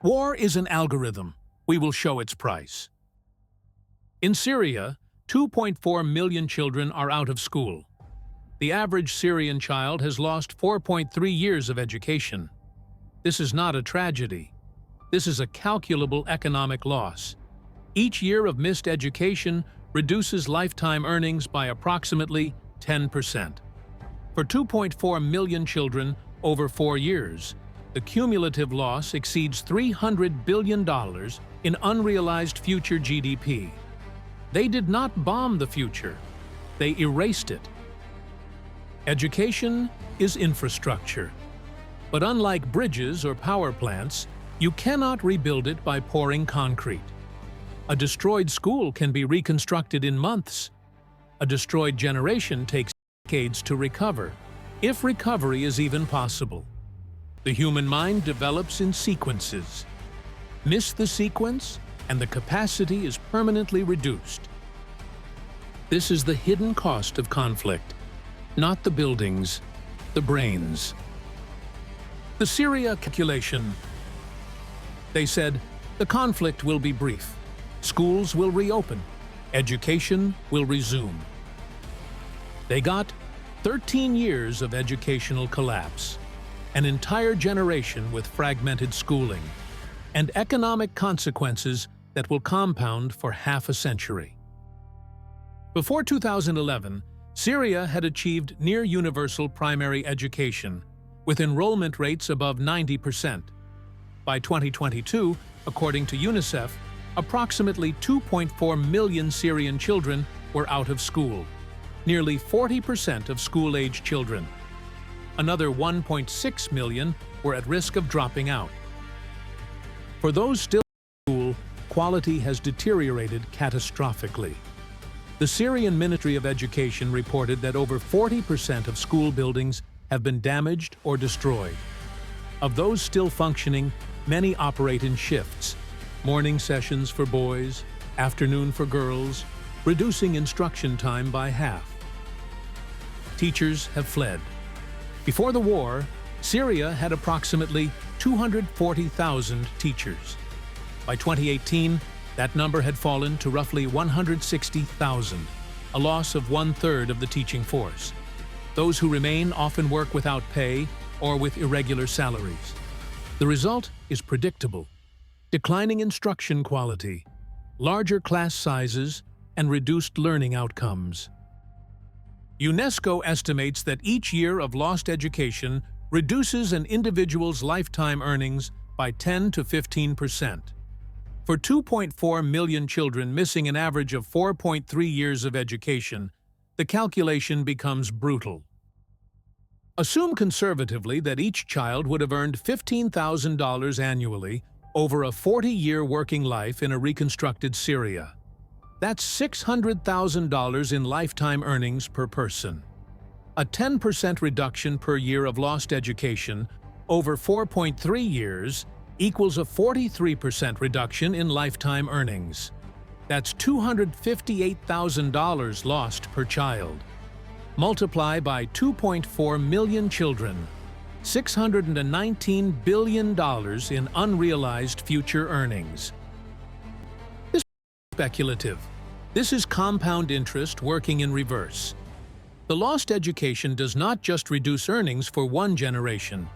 War is an algorithm. We will show its price. In Syria, 2.4 million children are out of school. The average Syrian child has lost 4.3 years of education. This is not a tragedy. This is a calculable economic loss. Each year of missed education reduces lifetime earnings by approximately 10%. For 2.4 million children over 4 years, the cumulative loss exceeds $300 billion in unrealized future GDP. They did not bomb the future. They erased it. Education is infrastructure. But unlike bridges or power plants, you cannot rebuild it by pouring concrete. A destroyed school can be reconstructed in months. A destroyed generation takes decades to recover, if recovery is even possible. The human mind develops in sequences. Miss the sequence, and the capacity is permanently reduced. This is the hidden cost of conflict, not the buildings, the brains. The Syria calculation. They said, the conflict will be brief. Schools will reopen. Education will resume. They got 13 years of educational collapse, an entire generation with fragmented schooling, and economic consequences that will compound for half a century. Before 2011, Syria had achieved near-universal primary education, with enrollment rates above 90%. By 2022, according to UNICEF, approximately 2.4 million Syrian children were out of school, nearly 40% of school-age children. Another 1.6 million were at risk of dropping out. For those still in school, quality has deteriorated catastrophically. The Syrian Ministry of Education reported that over 40% of school buildings have been damaged or destroyed. Of those still functioning, many operate in shifts, morning sessions for boys, afternoon for girls, reducing instruction time by half. Teachers have fled. Before the war, Syria had approximately 240,000 teachers. By 2018, that number had fallen to roughly 160,000, a loss of 1/3 of the teaching force. Those who remain often work without pay or with irregular salaries. The result is predictable: declining instruction quality, larger class sizes, and reduced learning outcomes. UNESCO estimates that each year of lost education reduces an individual's lifetime earnings by 10 to 15%. For 2.4 million children missing an average of 4.3 years of education, the calculation becomes brutal. Assume conservatively that each child would have earned $15,000 annually over a 40-year working life in a reconstructed Syria. That's $600,000 in lifetime earnings per person. A 10% reduction per year of lost education over 4.3 years equals a 43% reduction in lifetime earnings. That's $258,000 lost per child. Multiply by 2.4 million children, $619 billion in unrealized future earnings. This is speculative. This is compound interest working in reverse. The lost education does not just reduce earnings for one generation.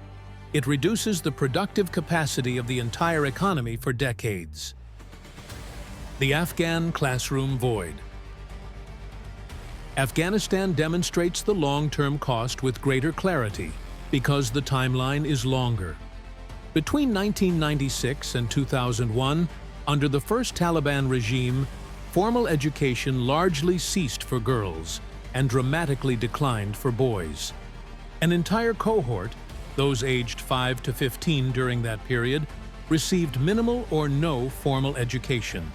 It reduces the productive capacity of the entire economy for decades. The Afghan classroom void. Afghanistan demonstrates the long-term cost with greater clarity because the timeline is longer. Between 1996 and 2001, under the first Taliban regime, formal education largely ceased for girls and dramatically declined for boys. An entire cohort, those aged 5 to 15 during that period, received minimal or no formal education.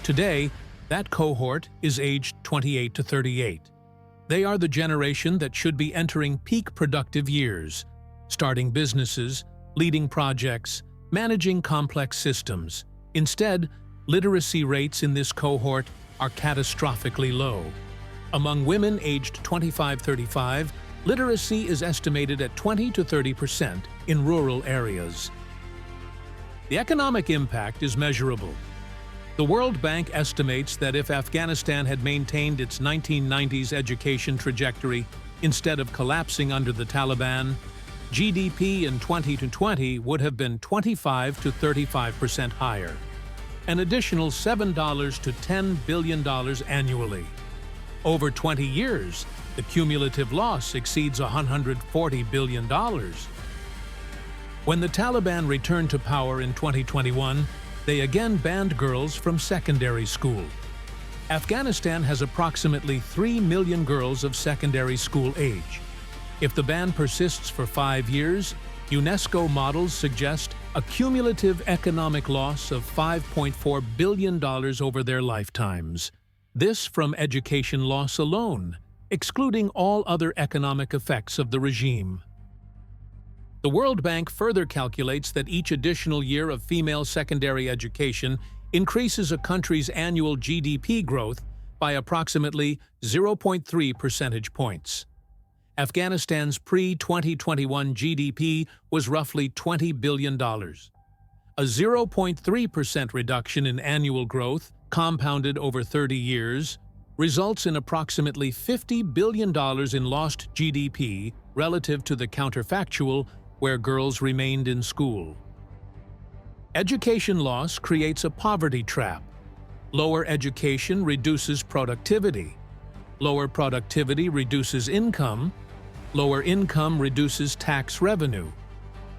Today, that cohort is aged 28 to 38. They are the generation that should be entering peak productive years, starting businesses, leading projects, managing complex systems. Instead, literacy rates in this cohort are catastrophically low. Among women aged 25-35, literacy is estimated at 20 to 30% in rural areas. The economic impact is measurable. The World Bank estimates that if Afghanistan had maintained its 1990s education trajectory instead of collapsing under the Taliban, GDP in 2020 would have been 25 to 35% higher, an additional $7 to $10 billion annually. Over 20 years, the cumulative loss exceeds $140 billion. When the Taliban returned to power in 2021, they again banned girls from secondary school. Afghanistan has approximately 3 million girls of secondary school age. If the ban persists for 5 years, UNESCO models suggest a cumulative economic loss of $5.4 billion over their lifetimes. This from education loss alone, excluding all other economic effects of the regime. The World Bank further calculates that each additional year of female secondary education increases a country's annual GDP growth by approximately 0.3 percentage points. Afghanistan's pre-2021 GDP was roughly $20 billion. A 0.3% reduction in annual growth, compounded over 30 years, results in approximately $50 billion in lost GDP relative to the counterfactual where girls remained in school. Education loss creates a poverty trap. Lower education reduces productivity. Lower productivity reduces income. Lower income reduces tax revenue.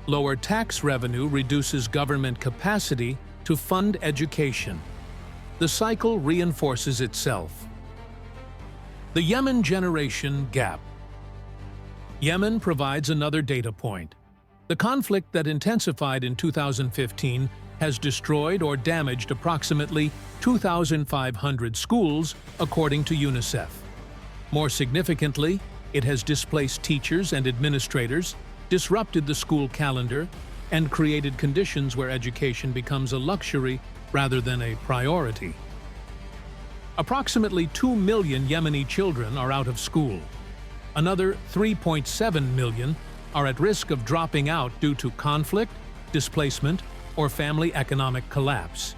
Lower tax revenue reduces government capacity to fund education. The cycle reinforces itself. The Yemen generation gap. Yemen provides another data point. The conflict that intensified in 2015 has destroyed or damaged approximately 2,500 schools, according to UNICEF. More significantly, it has displaced teachers and administrators, disrupted the school calendar, and created conditions where education becomes a luxury rather than a priority. Approximately 2 million Yemeni children are out of school. Another 3.7 million are at risk of dropping out due to conflict, displacement, or family economic collapse.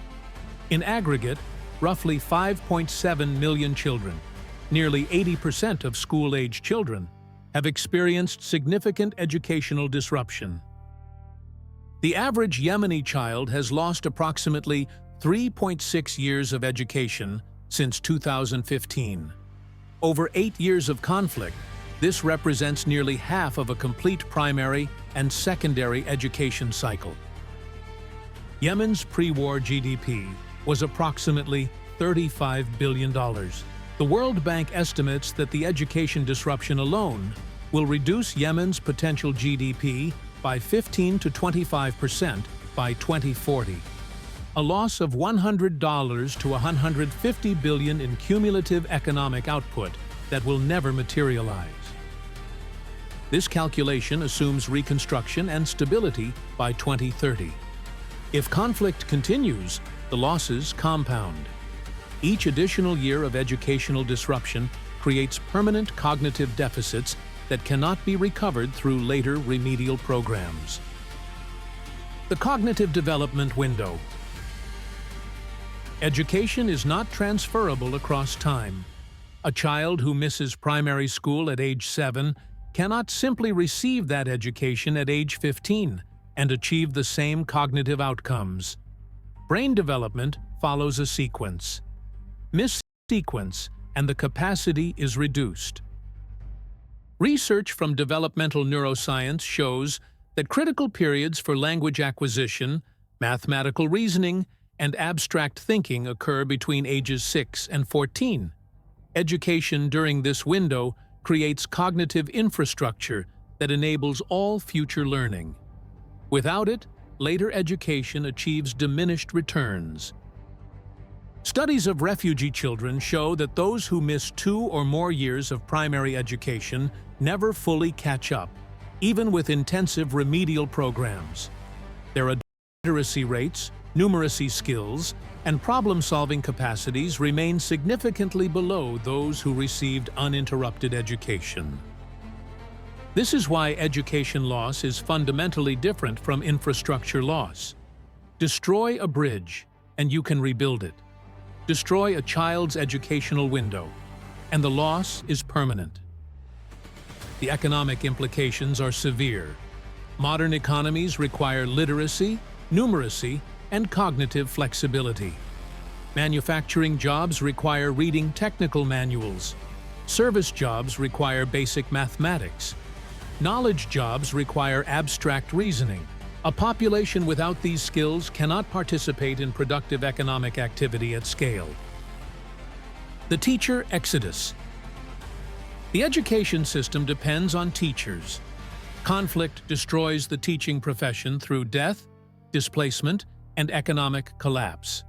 In aggregate, roughly 5.7 million children, nearly 80% of school-age children, have experienced significant educational disruption. The average Yemeni child has lost approximately 3.6 years of education since 2015. Over 8 years of conflict, this represents nearly half of a complete primary and secondary education cycle. Yemen's pre-war GDP was approximately $35 billion. The World Bank estimates that the education disruption alone will reduce Yemen's potential GDP by 15 to 25% by 2040. A loss of $100 to $150 billion in cumulative economic output that will never materialize. This calculation assumes reconstruction and stability by 2030. If conflict continues, the losses compound. Each additional year of educational disruption creates permanent cognitive deficits that cannot be recovered through later remedial programs. The cognitive development window. Education is not transferable across time. A child who misses primary school at age 7 cannot simply receive that education at age 15 and achieve the same cognitive outcomes. Brain development follows a sequence. Miss sequence, and the capacity is reduced. Research from developmental neuroscience shows that critical periods for language acquisition, mathematical reasoning, and abstract thinking occur between ages 6 and 14. Education during this window creates cognitive infrastructure that enables all future learning. Without it, later education achieves diminished returns. Studies of refugee children show that those who miss 2 or more years of primary education never fully catch up, even with intensive remedial programs. Their literacy rates, numeracy skills, and problem-solving capacities remain significantly below those who received uninterrupted education. This is why education loss is fundamentally different from infrastructure loss. Destroy a bridge, and you can rebuild it. Destroy a child's educational window, and the loss is permanent. The economic implications are severe. Modern economies require literacy, numeracy, and cognitive flexibility. Manufacturing jobs require reading technical manuals. Service jobs require basic mathematics. Knowledge jobs require abstract reasoning. A population without these skills cannot participate in productive economic activity at scale. The teacher exodus. The education system depends on teachers. Conflict destroys the teaching profession through death, displacement, and economic collapse.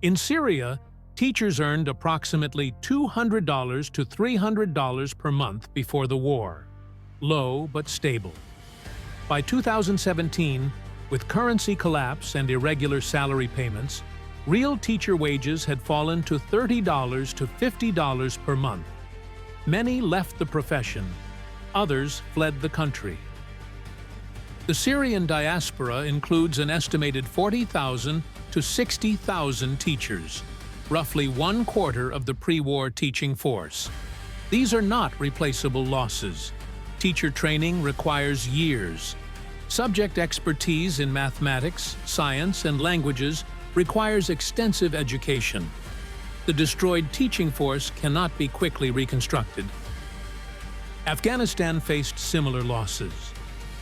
In Syria, teachers earned approximately $200 to $300 per month before the war. Low but stable. By 2017, with currency collapse and irregular salary payments, real teacher wages had fallen to $30 to $50 per month. Many left the profession. Others fled the country. The Syrian diaspora includes an estimated 40,000 to 60,000 teachers, roughly 1/4 of the pre-war teaching force. These are not replaceable losses. Teacher training requires years. Subject expertise in mathematics, science, and languages requires extensive education. The destroyed teaching force cannot be quickly reconstructed. Afghanistan faced similar losses.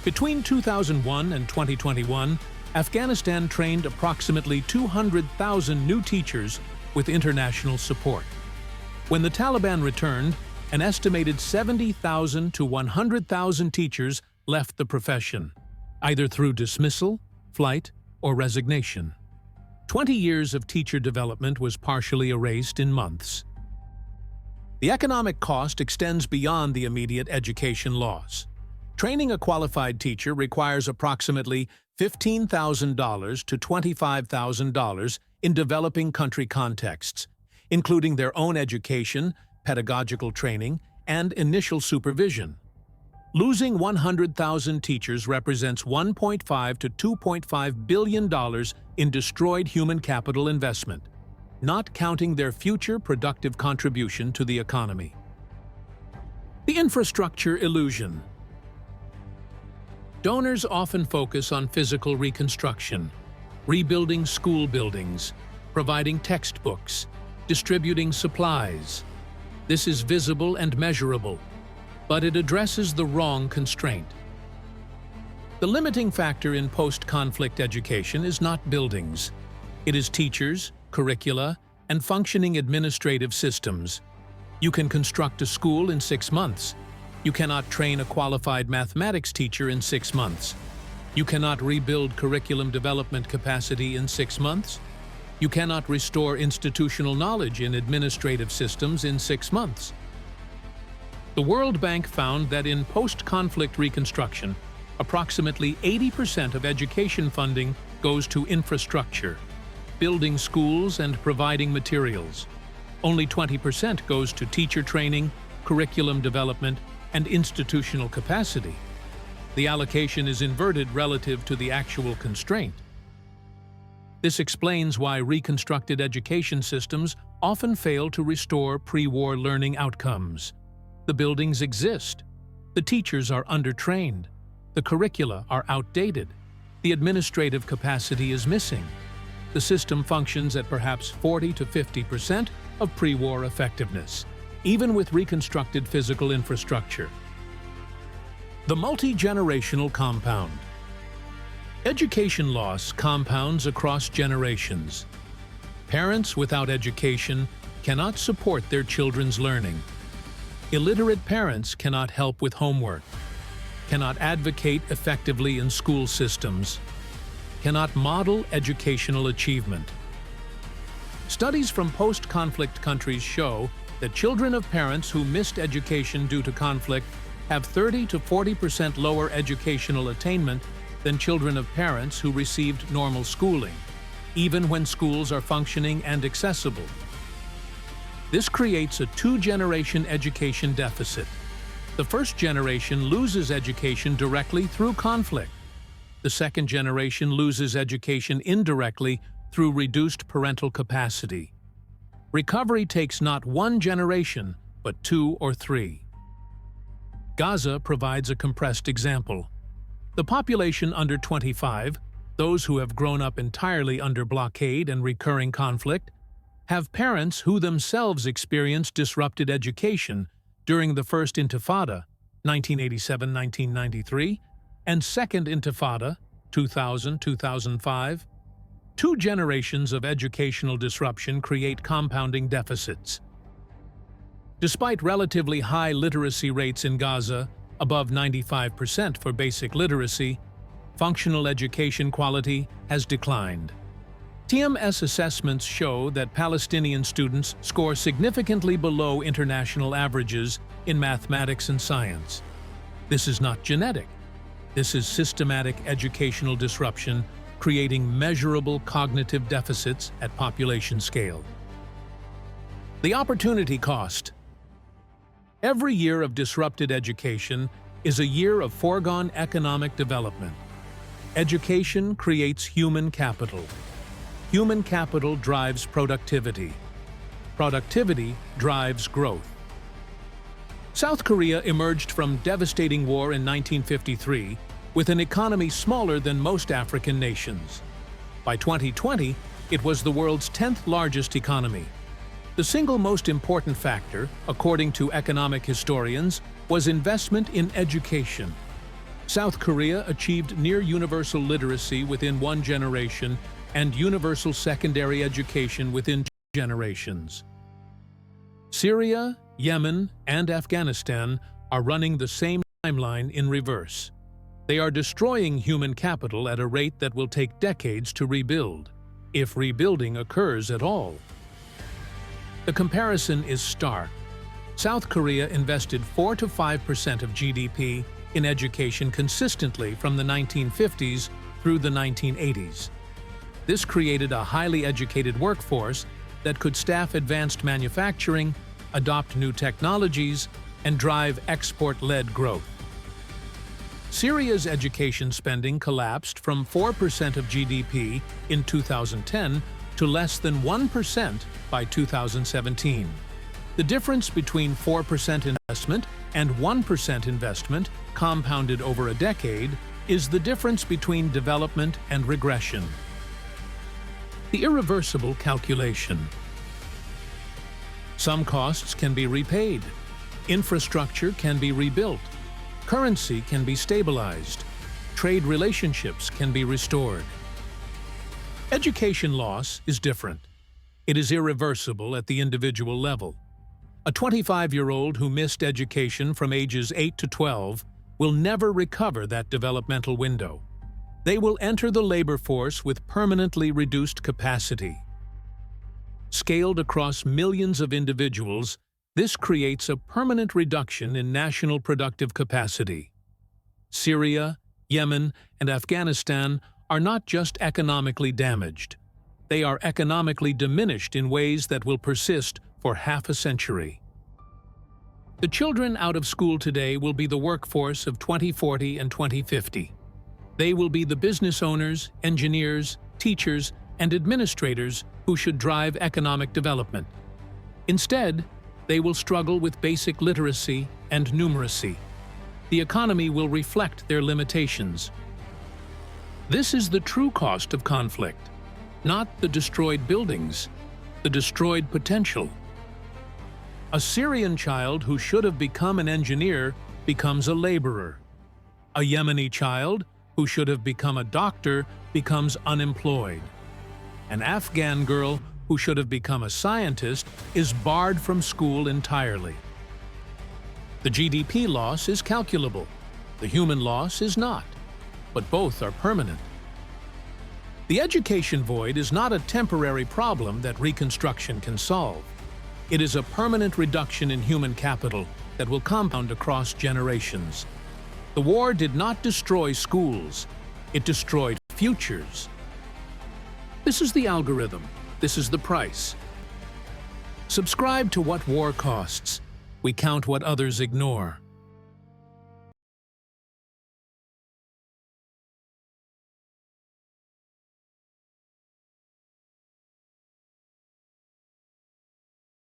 Between 2001 and 2021, Afghanistan trained approximately 200,000 new teachers with international support. When the Taliban returned, an estimated 70,000 to 100,000 teachers left the profession, either through dismissal, flight, or resignation. 20 years of teacher development was partially erased in months. The economic cost extends beyond the immediate education loss. Training a qualified teacher requires approximately $15,000 to $25,000 in developing country contexts, including their own education, pedagogical training, and initial supervision. Losing 100,000 teachers represents $1.5 to $2.5 billion in destroyed human capital investment, not counting their future productive contribution to the economy. The infrastructure illusion. Donors often focus on physical reconstruction, rebuilding school buildings, providing textbooks, distributing supplies. This is visible and measurable, but it addresses the wrong constraint. The limiting factor in post-conflict education is not buildings. It is teachers, curricula, and functioning administrative systems. You can construct a school in 6 months. You cannot train a qualified mathematics teacher in 6 months. You cannot rebuild curriculum development capacity in 6 months. You cannot restore institutional knowledge in administrative systems in 6 months. The World Bank found that in post-conflict reconstruction, approximately 80% of education funding goes to infrastructure, building schools and providing materials. Only 20% goes to teacher training, curriculum development, and institutional capacity. The allocation is inverted relative to the actual constraint. This explains why reconstructed education systems often fail to restore pre-war learning outcomes. The buildings exist. The teachers are undertrained. The curricula are outdated. The administrative capacity is missing. The system functions at perhaps 40 to 50% of pre-war effectiveness, even with reconstructed physical infrastructure. The multi-generational compound. Education loss compounds across generations. Parents without education cannot support their children's learning. Illiterate parents cannot help with homework, cannot advocate effectively in school systems, cannot model educational achievement. Studies from post-conflict countries show that children of parents who missed education due to conflict have 30 to 40% lower educational attainment than children of parents who received normal schooling, even when schools are functioning and accessible. This creates a 2-generation education deficit. The first generation loses education directly through conflict. The second generation loses education indirectly through reduced parental capacity. Recovery takes not one generation, but 2 or 3. Gaza provides a compressed example. The population under 25, those who have grown up entirely under blockade and recurring conflict, have parents who themselves experienced disrupted education during the First Intifada, 1987-1993, and Second Intifada, 2000-2005. 2 generations of educational disruption create compounding deficits. Despite relatively high literacy rates in Gaza, above 95% for basic literacy, functional education quality has declined. TMS assessments show that Palestinian students score significantly below international averages in mathematics and science. This is not genetic. This is systematic educational disruption, creating measurable cognitive deficits at population scale. The opportunity cost. Every year of disrupted education is a year of foregone economic development. Education creates human capital. Human capital drives productivity. Productivity drives growth. South Korea emerged from devastating war in 1953 with an economy smaller than most African nations. By 2020, it was the world's 10th largest economy. The single most important factor, according to economic historians, was investment in education. South Korea achieved near-universal literacy within 1 generation and universal secondary education within 2 generations. Syria, Yemen, and Afghanistan are running the same timeline in reverse. They are destroying human capital at a rate that will take decades to rebuild, if rebuilding occurs at all. The comparison is stark. South Korea invested 4 to 5% of GDP in education consistently from the 1950s through the 1980s. This created a highly educated workforce that could staff advanced manufacturing, adopt new technologies, and drive export-led growth. Syria's education spending collapsed from 4% of GDP in 2010 to less than 1% by 2017. The difference between 4% investment and 1% investment, compounded over a decade, is the difference between development and regression. The irreversible calculation. Some costs can be repaid. Infrastructure can be rebuilt. Currency can be stabilized. Trade relationships can be restored. Education loss is different. It is irreversible at the individual level. A 25-year-old who missed education from ages 8 to 12 will never recover that developmental window. They will enter the labor force with permanently reduced capacity. Scaled across millions of individuals, this creates a permanent reduction in national productive capacity. Syria, Yemen, and Afghanistan are not just economically damaged. They are economically diminished in ways that will persist for half a century. The children out of school today will be the workforce of 2040 and 2050. They will be the business owners, engineers, teachers, and administrators who should drive economic development. Instead, they will struggle with basic literacy and numeracy. The economy will reflect their limitations. This is the true cost of conflict, not the destroyed buildings, the destroyed potential. A Syrian child who should have become an engineer becomes a laborer. A Yemeni child who should have become a doctor becomes unemployed. An Afghan girl who should have become a scientist is barred from school entirely. The GDP loss is calculable. The human loss is not, but both are permanent. The education void is not a temporary problem that reconstruction can solve. It is a permanent reduction in human capital that will compound across generations. The war did not destroy schools. It destroyed futures. This is the algorithm. This is the price. Subscribe to What War Costs. We count what others ignore.